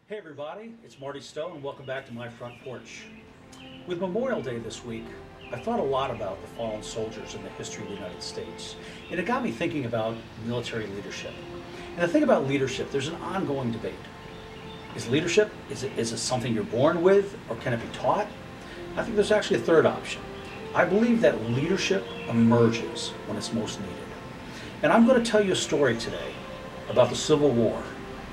Hey everybody, it's Marty Stowe and welcome back to my front porch. With Memorial Day this week, I thought a lot about the fallen soldiers in the history of the United States, and it got me thinking about military leadership. And the thing about leadership, there's an ongoing debate. Is leadership, is it something you're born with, or can it be taught? I think there's actually a third option. I believe that leadership emerges when it's most needed. And I'm going to tell you a story today about the Civil War,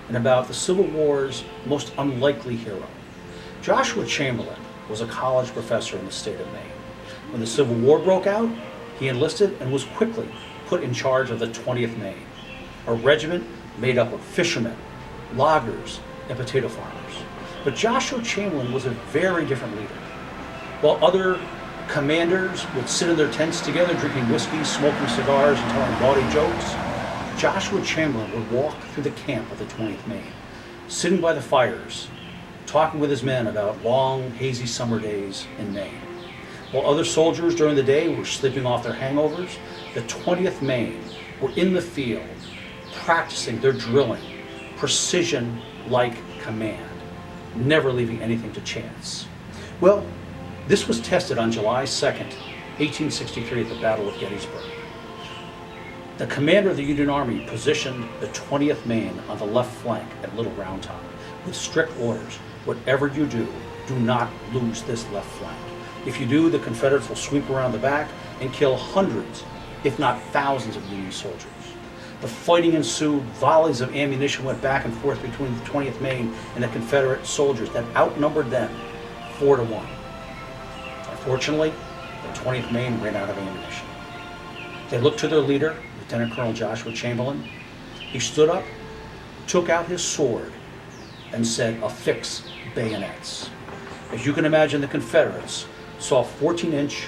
and about the Civil War's most unlikely hero. Joshua Chamberlain was a college professor in the state of Maine. When the Civil War broke out, he enlisted and was quickly put in charge of the 20th Maine, a regiment made up of fishermen, loggers, and potato farmers. But Joshua Chamberlain was a very different leader. While other commanders would sit in their tents together drinking whiskey, smoking cigars, and telling bawdy jokes, Joshua Chamberlain would walk through the camp of the 20th Maine, sitting by the fires, talking with his men about long, hazy summer days in Maine. While other soldiers during the day were sleeping off their hangovers, the 20th Maine were in the field, practicing their drilling, precision-like command, never leaving anything to chance. Well, this was tested on July 2nd, 1863 at the Battle of Gettysburg. The commander of the Union Army positioned the 20th Maine on the left flank at Little Round Top with strict orders. Whatever you do not lose this left flank. If you do, the Confederates will sweep around the back and kill hundreds, if not thousands of Union soldiers. The fighting ensued. Volleys of ammunition went back and forth between the 20th Maine and the Confederate soldiers that outnumbered them 4-1. Unfortunately, the 20th Maine ran out of ammunition. They looked to their leader, Lieutenant Colonel Joshua Chamberlain. He stood up, took out his sword, and said, "Affix bayonets." As you can imagine, the Confederates saw 14-inch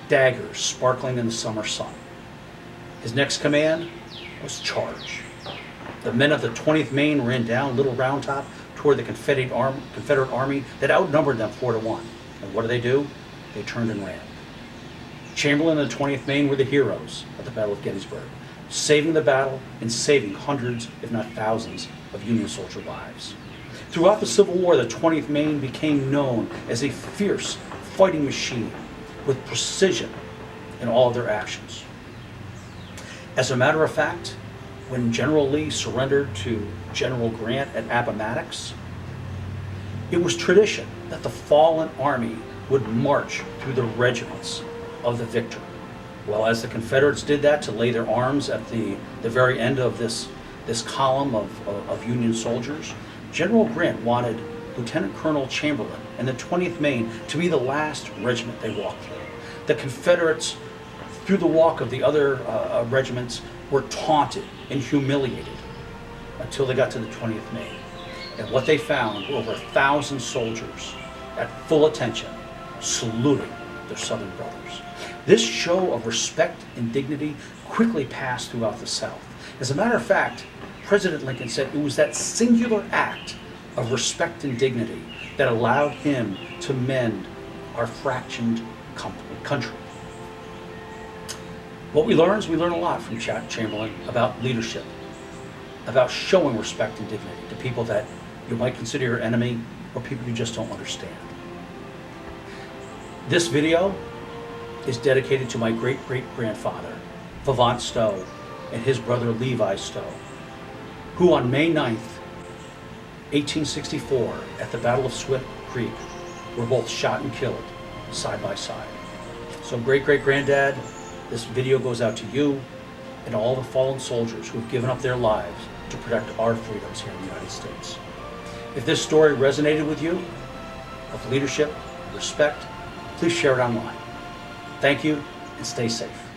daggers sparkling in the summer sun. His next command was charge. The men of the 20th Maine ran down Little Round Top toward the Confederate army that outnumbered them 4-1. And what do? They turned and ran. Chamberlain and the 20th Maine were the heroes of the Battle of Gettysburg, saving the battle and saving hundreds, if not thousands, of Union soldier lives. Throughout the Civil War, the 20th Maine became known as a fierce fighting machine with precision in all of their actions. As a matter of fact, when General Lee surrendered to General Grant at Appomattox, it was tradition that the fallen army would march through the regiments of the victor. Well, as the Confederates did that to lay their arms at the very end of this column of Union soldiers, General Grant wanted Lieutenant Colonel Chamberlain and the 20th Maine to be the last regiment they walked through. The Confederates, through the walk of the other regiments, were taunted and humiliated until they got to the 20th Maine. And what they found were over 1,000 soldiers at full attention, saluting their Southern brothers. This show of respect and dignity quickly passed throughout the South. As a matter of fact, President Lincoln said it was that singular act of respect and dignity that allowed him to mend our fractured country. What we learn is we learn a lot from Chamberlain about leadership, about showing respect and dignity to people that you might consider your enemy or people you just don't understand. This video is dedicated to my great-great-grandfather, Vivant Stowe, and his brother Levi Stowe, who on May 9th, 1864, at the Battle of Swift Creek, were both shot and killed side by side. So great-great-granddad, this video goes out to you and all the fallen soldiers who have given up their lives to protect our freedoms here in the United States. If this story resonated with you, of leadership, respect, please share it online. Thank you, and stay safe.